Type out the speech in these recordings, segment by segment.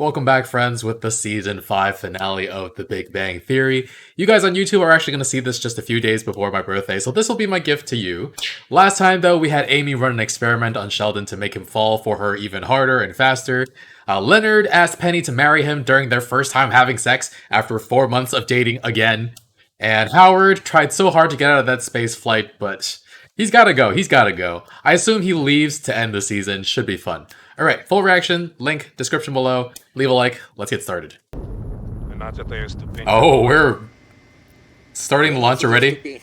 Welcome back, friends, with the Season 5 finale of The Big Bang Theory. You guys on YouTube are actually going to see this just a few days before my birthday, so this will be my gift to you. Last time, though, we had Amy run an experiment on Sheldon to make him fall for her even harder and faster. Leonard asked Penny to marry him during their first time having sex after 4 months of dating again. And Howard tried so hard to get out of that space flight, but he's gotta go. I assume he leaves to end the season. Should be fun. Alright, full reaction, link, description below. Leave a like, let's get started. Oh, we're starting the launch already?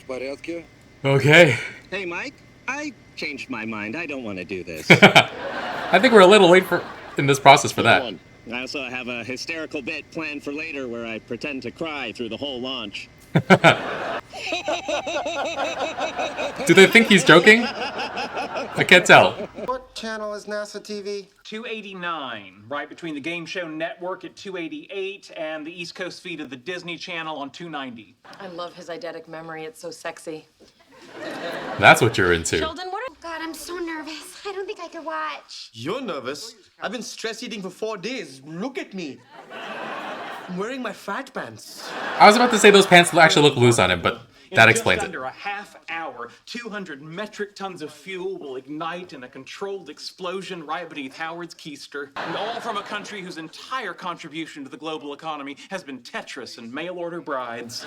Okay. Hey Mike, I changed my mind. I don't want to do this. I think we're a little late in this process for that. I also have a hysterical bit planned for later where I pretend to cry through the whole launch. Do they think he's joking? I can't tell. What channel is NASA TV? 289, right between the Game Show Network at 288 and the East Coast feed of the Disney Channel on 290. I love his eidetic memory. It's so sexy. That's what you're into. Sheldon, what? Oh God, I'm so nervous. I don't think I could watch. You're nervous? I've been stress eating for 4 days. Look at me. I'm wearing my fat pants. I was about to say those pants actually look loose on him, but that explains it. In just under a half hour, 200 metric tons of fuel will ignite in a controlled explosion right beneath Howard's keister. And all from a country whose entire contribution to the global economy has been Tetris and mail-order brides.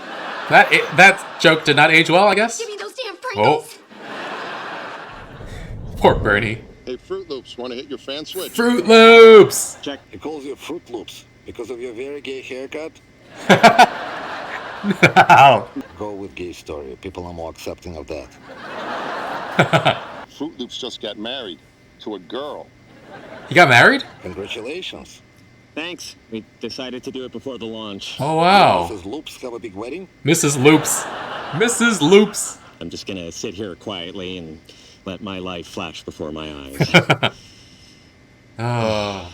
That joke did not age well, I guess? Give me those damn Pringles. Oh. Poor Bernie. Hey, Fruit Loops, want to hit your fan switch? Fruit Loops! Check. He calls you Fruit Loops because of your very gay haircut? No. Go with gay story. People are more accepting of that. Fruit Loops just got married to a girl. He got married? Congratulations. Thanks. We decided to do it before the launch. Oh, wow. Mrs. Loops have a big wedding? Mrs. Loops. Mrs. Loops. I'm just gonna sit here quietly and let my life flash before my eyes. Oh.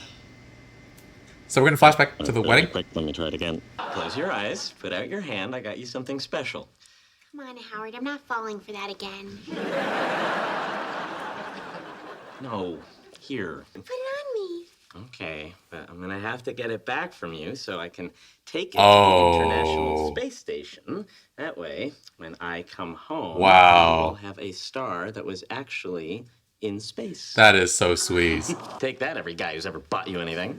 So we're gonna flash back to the wedding? Quick, let me try it again. Close your eyes, put out your hand, I got you something special. Come on, Howard. I'm not falling for that again. No, here. Put it on me. Okay, but I'm gonna have to get it back from you so I can take it to the International Space Station. That way, when I come home, Wow. I'll have a star that was actually in space. That is so sweet. Take that, every guy who's ever bought you anything.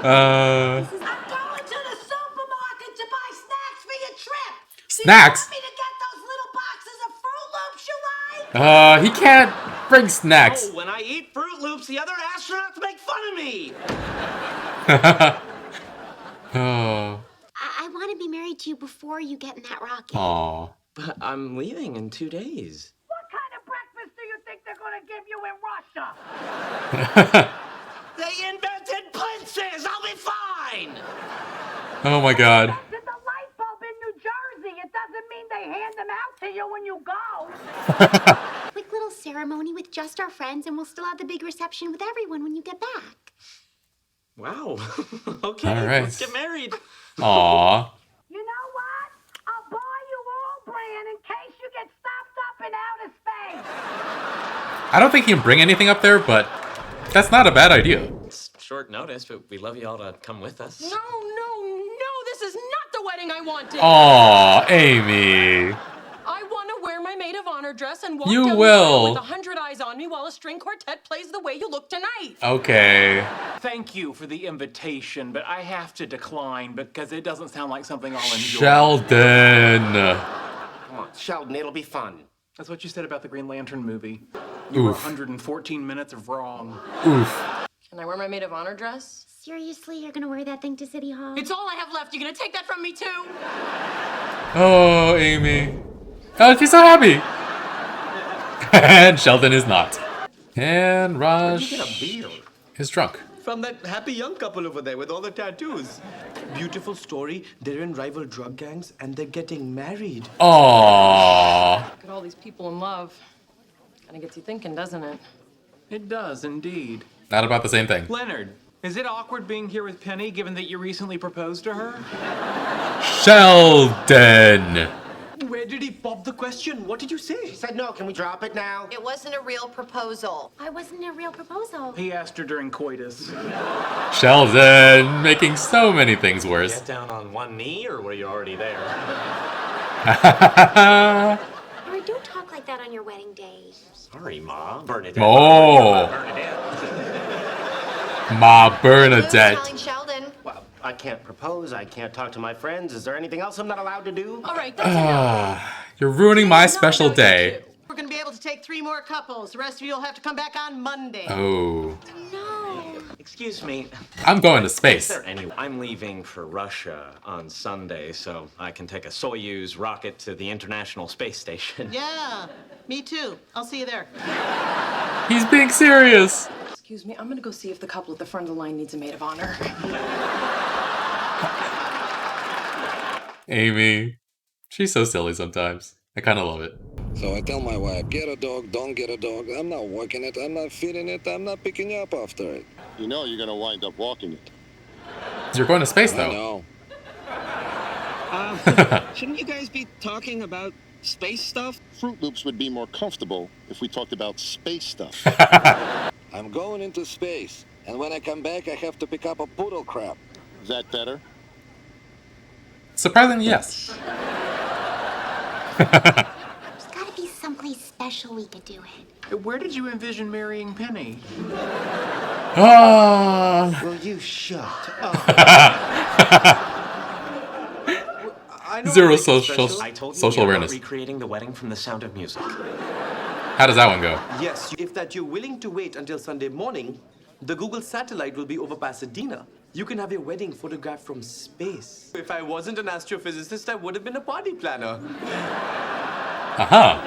I'm going to the supermarket to buy snacks for your trip. Snacks? Do you want me to get those little boxes of Fruit Loops you like? He can't bring snacks. Oh, when I eat Fruit Loops, the other astronauts make fun of me. Oh. I want to be married to you before you get in that rocket. Aw. But I'm leaving in 2 days. What kind of breakfast do you think they're going to give you in Russia? They invented princes. I'll be fine. Oh my god. There's a light bulb in New Jersey. It doesn't mean they hand them out to you when you go. Quick little ceremony with just our friends, and we'll still have the big reception with everyone when you get back. Wow. Okay, All right. let's get married. Aw. You know what? I'll buy you all brand in case you get stopped up in outer space. I don't think he can bring anything up there, but that's not a bad idea. It's short notice, but we love you all to come with us. No, this is not the wedding I wanted. Aw, Amy. I want to wear my maid of honor dress and walk You down will. the aisle with 100 eyes on me while a string quartet plays the way you look tonight. Okay. Thank you for the invitation, but I have to decline because it doesn't sound like something I'll enjoy. Sheldon. Come on, Sheldon, it'll be fun. That's what you said about the Green Lantern movie. You were Oof. 114 minutes of wrong. Oof. Can I wear my maid of honor dress? Seriously, you're going to wear that thing to City Hall? It's all I have left. You gonna take that from me too? Oh, Amy. Oh, she's so happy. And Sheldon is not. And You Raj get a beer. is drunk. From that happy young couple over there with all the tattoos. Beautiful story. They're in rival drug gangs and they're getting married. Aww. Look at all these people in love. Kinda gets you thinking, doesn't it? It does, indeed. Not about the same thing. Leonard, is it awkward being here with Penny, given that you recently proposed to her? Sheldon. We're Did he pop the question? What did you say? She said no. Can we drop it now? It wasn't a real proposal. I wasn't a real proposal. He asked her during coitus. Sheldon making so many things worse. Get down on one knee, or were you already there? Roy, don't talk like that on your wedding day. Sorry, Ma. Bernadette. Oh. Ma Bernadette. Telling Sheldon. Well, I can't propose. I can't talk to my friends. Is there anything else I'm not allowed to do? All right, that's enough. You're ruining my special day. We're gonna be able to take 3 more couples. The rest of you will have to come back on Monday. Oh. No. Excuse me. I'm going to Is space. there any? I'm leaving for Russia on Sunday, so I can take a Soyuz rocket to the International Space Station. Yeah, me too. I'll see you there. He's being serious. Excuse me, I'm gonna go see if the couple at the front of the line needs a maid of honor. Amy. She's so silly sometimes. I kind of love it. So I tell my wife, get a dog, don't get a dog. I'm not walking it, I'm not feeding it, I'm not picking up after it. You know you're going to wind up walking it. You're going to space, I though. know. Shouldn't you guys be talking about space stuff? Fruit Loops would be more comfortable if we talked about space stuff. I'm going into space, and when I come back, I have to pick up a poodle crap. Is that better? Surprisingly, yes. There's gotta be someplace special we could do it. Where did you envision marrying Penny? Ah. Will you shut up? I know Zero I make it social special. I told you social we are awareness. recreating the wedding from The Sound of Music. How does that one go? Yes, if that you're willing to wait until Sunday morning, the Google satellite will be over Pasadena. You can have your wedding photographed from space. If I wasn't an astrophysicist, I would have been a party planner. Uh-huh.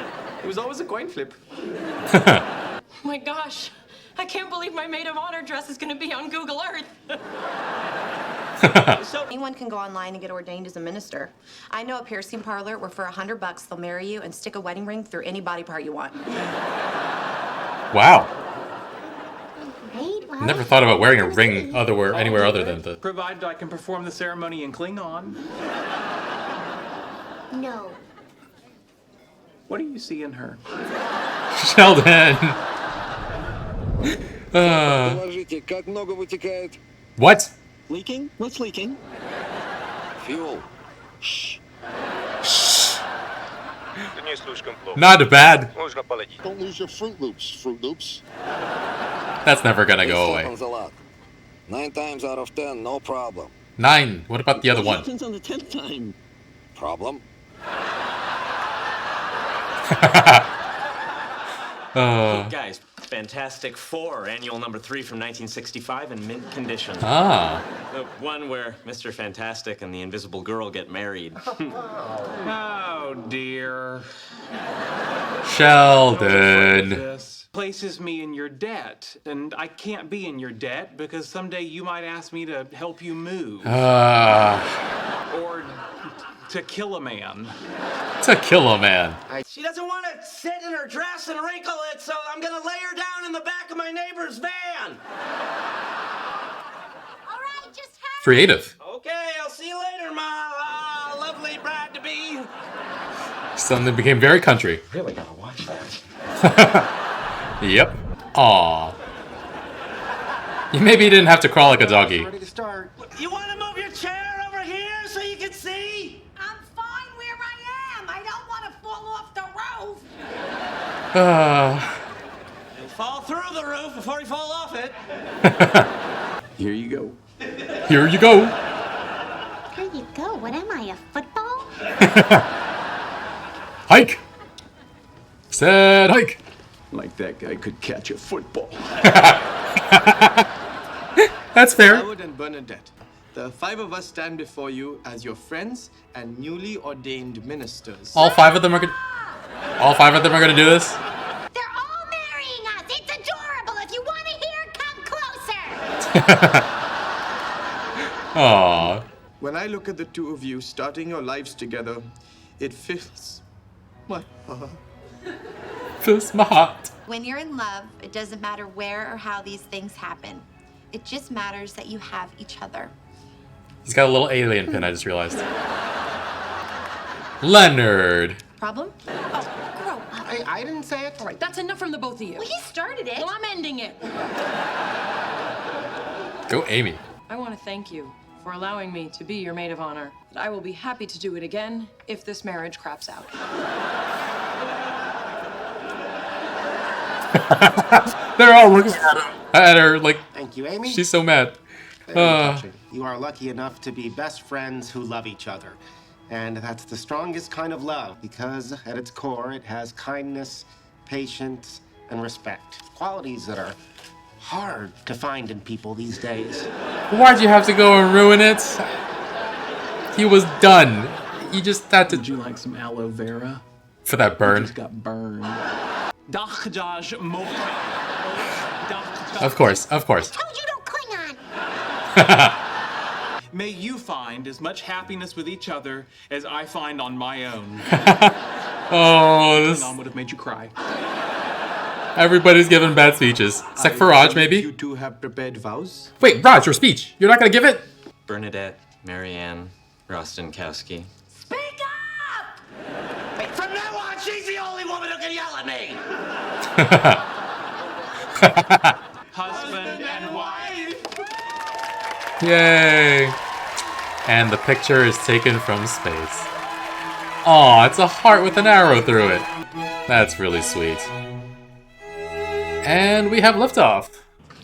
It was always a coin flip. Oh my gosh, I can't believe my maid of honor dress is gonna be on Google Earth. So anyone can go online and get ordained as a minister. I know a piercing parlor where for $100 they'll marry you and stick a wedding ring through any body part you want. Wow. Great. Well, Never thought about wearing a ring anywhere other than the... Provided I can perform the ceremony in Klingon. No. What do you see in her? Sheldon. Положите, как много вытекает? What? Leaking? What's leaking? Fuel. Shh. Not bad. Don't lose your Fruit Loops, Fruit Loops. That's never gonna This go away. happens a lot. 9 times out of 10, no problem. 9. What about the other one? Happens on the 10th time. Problem? Hey guys, Fantastic Four, annual number 3 from 1965 in mint condition. Ah. The one where Mr. Fantastic and the Invisible Girl get married. Oh dear. Sheldon. This places me in your debt, and I can't be in your debt because someday you might ask me to help you move. Or to kill a man. To kill a man. She doesn't want to sit in her dress and wrinkle it, so I'm going to lay her down in the back of my neighbor's van. All right, just hurry. Creative. Okay, I'll see you later, Ma. Ah, lovely bride to be. Something became very country. Really gotta watch that. Yep. Aw. Maybe you didn't have to crawl like a doggy. Ready to start. You want to move your chair over here so you can see? I'm fine where I am. I don't want to fall off the roof. And fall through the roof before you fall off it. Here you go. Here you go. Here you go. What am I, a football? Hike. Said hike. Like that guy could catch a football. That's fair. Howard and Bernadette, the 5 of us stand before you as your friends and newly ordained ministers. All 5 of them are gonna. All 5 of them are gonna do this. They're all marrying us. It's adorable. If you want to hear, come closer. Aww. When I look at the two of you starting your lives together, it fills my heart. Fills my heart. When you're in love, it doesn't matter where or how these things happen. It just matters that you have each other. He's got a little alien pin, I just realized. Leonard. Problem? Oh, grow up. I didn't say it. All right, that's enough from the both of you. Well, he started it. Well, I'm ending it. Go Amy. I want to thank you for allowing me to be your maid of honor. I will be happy to do it again if this marriage craps out. They're all looking at her like, Thank you, Amy. she's so mad. You are lucky enough to be best friends who love each other. And that's the strongest kind of love because at its core, it has kindness, patience, and respect. Qualities that are hard to find in people these days. Why'd you have to go and ruin it? He was done. You just had to... Would you like some aloe vera? For that burn. Just got burned. Of course, of course. Told you don't Klingon. May you find as much happiness with each other as I find on my own. Oh, this... Klingon would have made you cry. Everybody's giving bad speeches. Except for Raj, maybe? You two have prepared vows? Wait, Raj, your speech. You're not gonna give it? Bernadette, Marianne, Rostenkowski. Speak up! Hey, from now on, she's the only woman who can yell at me. Husband and wife. Yay. And the picture is taken from space. Aw, it's a heart with an arrow through it. That's really sweet. And we have liftoff.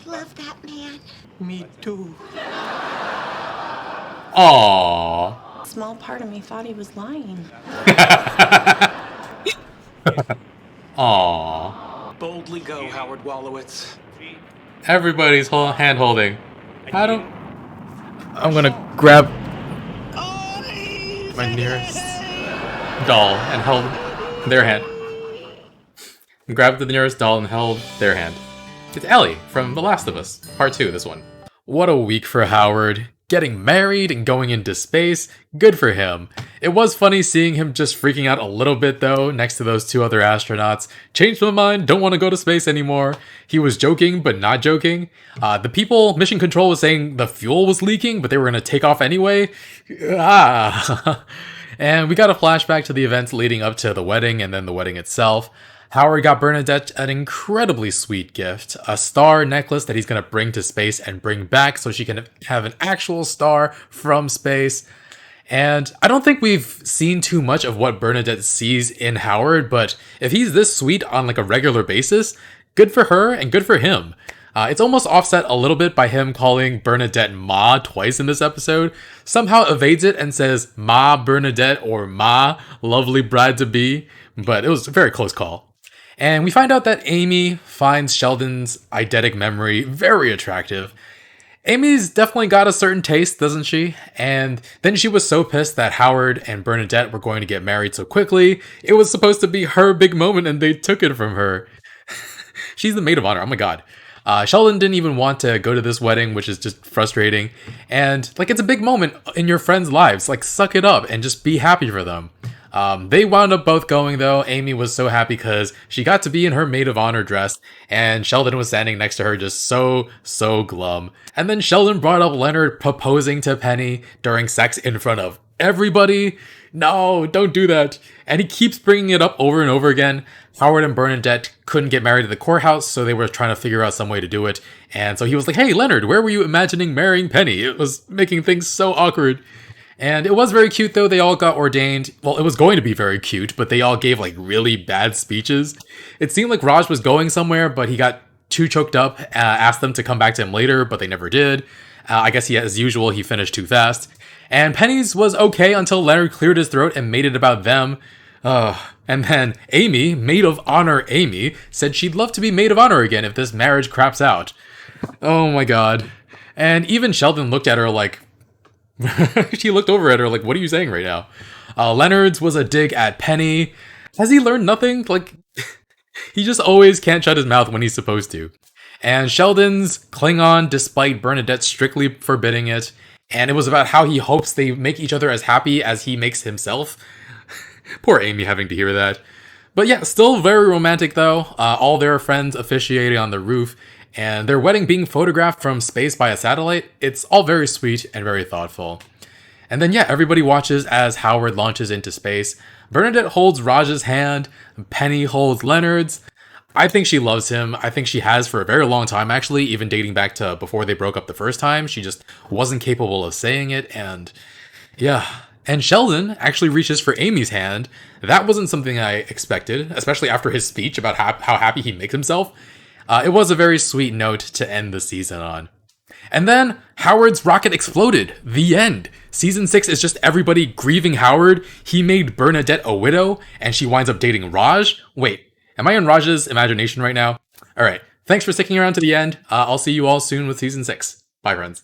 Love that man. Me too. Aww. A small part of me thought he was lying. Aww. Boldly go, Howard Wolowitz. Everybody's hand holding. I'm gonna grab my nearest doll and held their hand. Grabbed the nearest doll and held their hand. It's Ellie from The Last of Us, part 2, this one. What a week for Howard. Getting married and going into space, good for him. It was funny seeing him just freaking out a little bit though, next to those two other astronauts. Changed my mind, don't want to go to space anymore. He was joking, but not joking. The people, Mission Control was saying the fuel was leaking, but they were going to take off anyway. And we got a flashback to the events leading up to the wedding and then the wedding itself. Howard got Bernadette an incredibly sweet gift, a star necklace that he's going to bring to space and bring back so she can have an actual star from space. And I don't think we've seen too much of what Bernadette sees in Howard, but if he's this sweet on like a regular basis, good for her and good for him. It's almost offset a little bit by him calling Bernadette Ma twice in this episode, somehow evades it and says Ma Bernadette or Ma lovely bride-to-be, but it was a very close call. And we find out that Amy finds Sheldon's eidetic memory very attractive. Amy's definitely got a certain taste, doesn't she? And then she was so pissed that Howard and Bernadette were going to get married so quickly. It was supposed to be her big moment and they took it from her. She's the maid of honor, oh my god. Sheldon didn't even want to go to this wedding, which is just frustrating. And like, it's a big moment in your friends' lives. Like, suck it up and just be happy for them. They wound up both going though. Amy was so happy because she got to be in her maid of honor dress, and Sheldon was standing next to her just so glum. And then Sheldon brought up Leonard proposing to Penny during sex in front of everybody. No, don't do that. And he keeps bringing it up over and over again. Howard and Bernadette couldn't get married at the courthouse, so they were trying to figure out some way to do it. And so he was like, hey, Leonard, where were you imagining marrying Penny? It was making things so awkward. And it was very cute though, they all got ordained. Well, it was going to be very cute, but they all gave like really bad speeches. It seemed like Raj was going somewhere, but he got too choked up, asked them to come back to him later, but they never did. I guess as usual, he finished too fast. And Penny's was okay until Leonard cleared his throat and made it about them. And then Amy, maid of honor Amy, said she'd love to be maid of honor again if this marriage craps out. Oh my god. And even Sheldon looked at her like, she looked over at her like, what are you saying right now? Leonard's was a dig at Penny. Has he learned nothing? Like, he just always can't shut his mouth when he's supposed to. And Sheldon's Klingon despite Bernadette strictly forbidding it. And it was about how he hopes they make each other as happy as he makes himself. Poor Amy having to hear that. But yeah, still very romantic though. All their friends officiating on the roof. And their wedding being photographed from space by a satellite. It's all very sweet and very thoughtful. And then, yeah, everybody watches as Howard launches into space. Bernadette holds Raj's hand. Penny holds Leonard's. I think she loves him. I think she has for a very long time, actually, even dating back to before they broke up the first time. She just wasn't capable of saying it, and yeah. And Sheldon actually reaches for Amy's hand. That wasn't something I expected, especially after his speech about how happy he makes himself. It was a very sweet note to end the season on. And then Howard's rocket exploded. The end. Season 6 is just everybody grieving Howard. He made Bernadette a widow, and she winds up dating Raj. Wait, am I in Raj's imagination right now? Alright, thanks for sticking around to the end. I'll see you all soon with Season 6. Bye, friends.